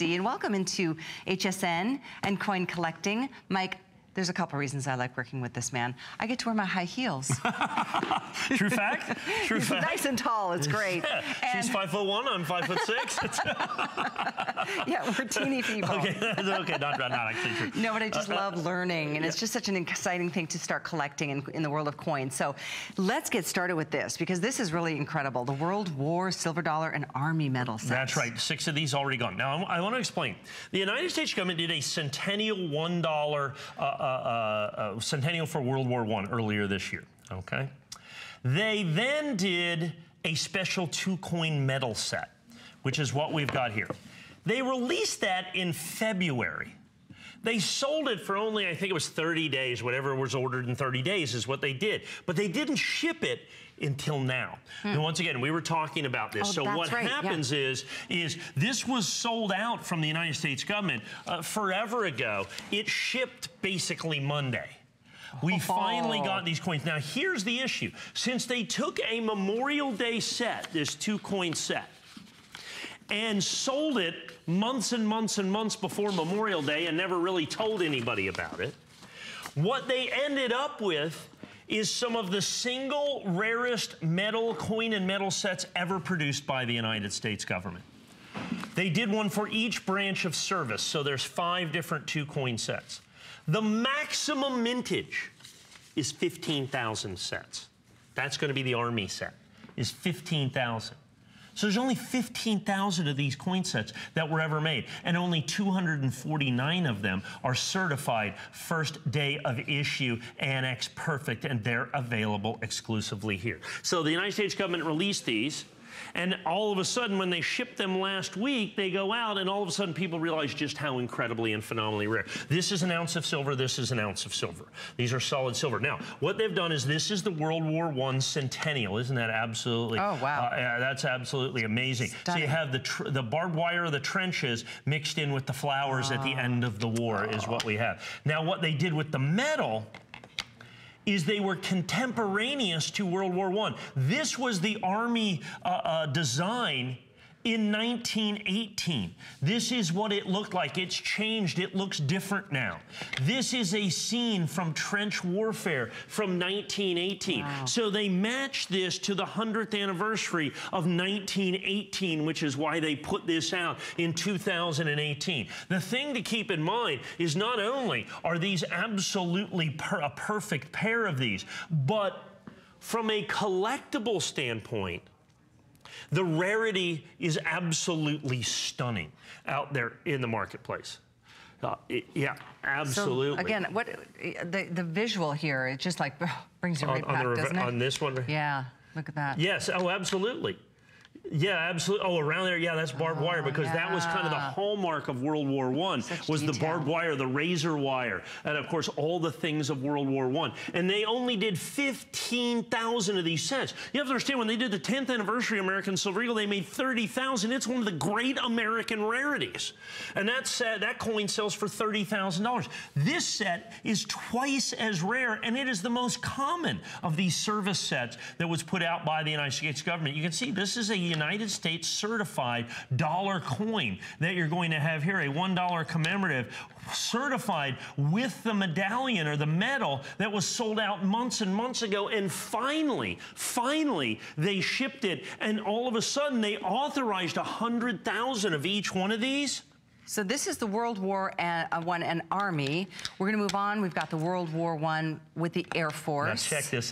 360, and welcome into HSN and coin collecting. Mike, there's a couple reasons I like working with this man. I get to wear my high heels. True fact? True He's fact. nice and tall, it's great. Yeah. And she's 5'1", I'm 5'6". yeah, we're teeny people. Okay, okay, not actually true. No, but I just love learning, and it's just such an exciting thing to start collecting in the world of coins. So let's get started with this, because this is really incredible. The World War, Silver Dollar, and Army medal sets. That's right, 6 of these already gone. Now, I want to explain. The United States government did a Centennial $1 Centennial for World War I earlier this year, okay? They then did a special 2-coin medal set, which is what we've got here. They released that in February. They sold it for only, I think it was 30 days, whatever was ordered in 30 days is what they did. But they didn't ship it until now. And once again, we were talking about this. So what happens is this was sold out from the United States government forever ago. It shipped basically Monday. We finally got these coins. Now, here's the issue. Since they took a Memorial Day set, this 2-coin set, and sold it months and months and months before Memorial Day and never really told anybody about it, what they ended up with is some of the single rarest metal, coin and metal sets ever produced by the United States government. They did one for each branch of service, so there's 5 different 2-coin sets. The maximum mintage is 15,000 sets. That's going to be the Army set, is 15,000. So there's only 15,000 of these coin sets that were ever made, and only 249 of them are certified first day of issue, Annex Perfect, and they're available exclusively here. So the United States government released these, and all of a sudden, when they shipped them last week, they go out, and all of a sudden, people realize just how incredibly and phenomenally rare. This is an ounce of silver. This is an ounce of silver. These are solid silver. Now, what they've done is this is the World War I Centennial. Isn't that absolutely? Oh, wow. That's absolutely amazing. Stunning. So you have the barbed wire of the trenches mixed in with the flowers at the end of the war is what we have. Now, what they did with the metal is they were contemporaneous to World War I. This was the Army design in 1918. This is what it looked like. It's changed. It looks different now. This is a scene from trench warfare from 1918. Wow. So they matched this to the 100th anniversary of 1918, which is why they put this out in 2018. The thing to keep in mind is not only are these absolutely a perfect pair of these, but from a collectible standpoint, the rarity is absolutely stunning out there in the marketplace. Yeah, absolutely. So again, what the visual here, it just like brings you right back, doesn't it? On this one? Yeah, look at that. Yes, oh, absolutely. Yeah, absolutely. Oh, around there, yeah, that's barbed wire, because that was kind of the hallmark of World War I, was the barbed wire, the razor wire, and of course, all the things of World War I. And they only did 15,000 of these sets. You have to understand, when they did the 10th anniversary American Silver Eagle, they made 30,000. It's one of the great American rarities. And that coin sells for $30,000. This set is twice as rare, and it is the most common of these service sets that was put out by the United States government. You can see this is a United States certified dollar coin that you're going to have here, a $1 commemorative certified with the medallion or the medal that was sold out months and months ago, and finally they shipped it, and all of a sudden they authorized 100,000 of each one of these. So this is the World War I and Army. We're going to move on. We've got the World War I with the Air Force. Now check this